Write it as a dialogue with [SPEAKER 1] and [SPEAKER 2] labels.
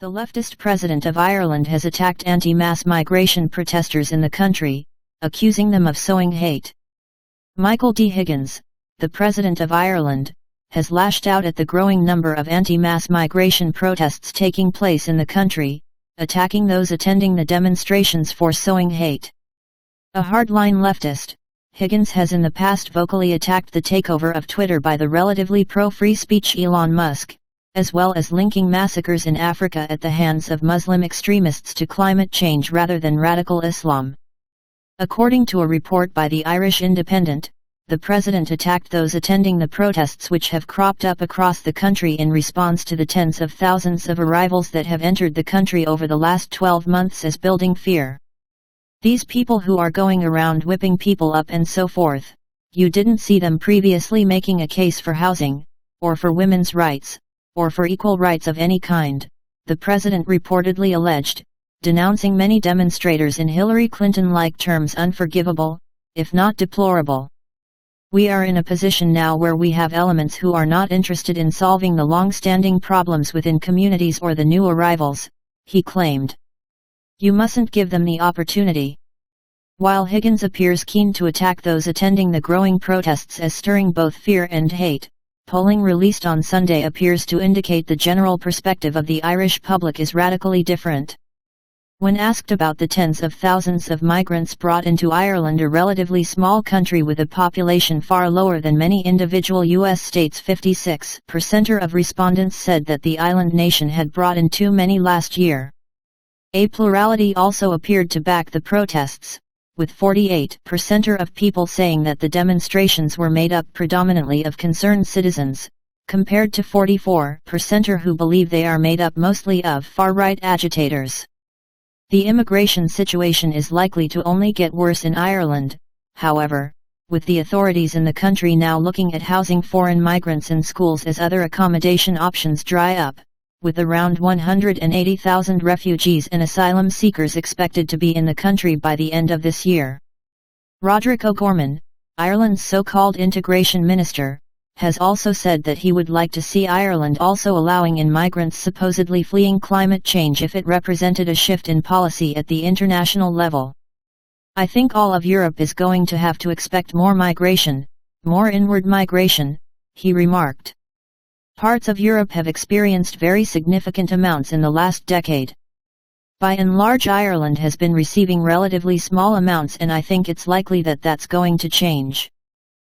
[SPEAKER 1] The leftist president of Ireland has attacked anti-mass migration protesters in the country, accusing them of sowing hate. Michael D. Higgins, the president of Ireland, has lashed out at the growing number of anti-mass migration protests taking place in the country, attacking those attending the demonstrations for sowing hate. A hardline leftist, Higgins has in the past vocally attacked the takeover of Twitter by the relatively pro-free speech Elon Musk, as well as linking massacres in Africa at the hands of Muslim extremists to climate change rather than radical Islam. According to a report by the Irish Independent, the president attacked those attending the protests which have cropped up across the country in response to the tens of thousands of arrivals that have entered the country over the last 12 months as building fear. These people who are going around whipping people up and so forth, you didn't see them previously making a case for housing, or for women's rights, or for equal rights of any kind, the president reportedly alleged, denouncing many demonstrators in Hillary Clinton-like terms unforgivable, if not deplorable. We are in a position now where we have elements who are not interested in solving the long-standing problems within communities or the new arrivals, he claimed. You mustn't give them the opportunity. While Higgins appears keen to attack those attending the growing protests as stirring both fear and hate, polling released on Sunday appears to indicate the general perspective of the Irish public is radically different. When asked about the tens of thousands of migrants brought into Ireland, a relatively small country with a population far lower than many individual U.S. states, 56% of respondents said that the island nation had brought in too many last year. A plurality also appeared to back the protests, with 48% of people saying that the demonstrations were made up predominantly of concerned citizens, compared to 44% who believe they are made up mostly of far-right agitators. The immigration situation is likely to only get worse in Ireland, however, with the authorities in the country now looking at housing foreign migrants in schools as other accommodation options dry up, with around 180,000 refugees and asylum seekers expected to be in the country by the end of this year. Roderick O'Gorman, Ireland's so-called integration minister, has also said that he would like to see Ireland also allowing in migrants supposedly fleeing climate change if it represented a shift in policy at the international level. I think all of Europe is going to have to expect more migration, more inward migration, he remarked. Parts of Europe have experienced very significant amounts in the last decade. By and large, Ireland has been receiving relatively small amounts, and I think it's likely that that's going to change.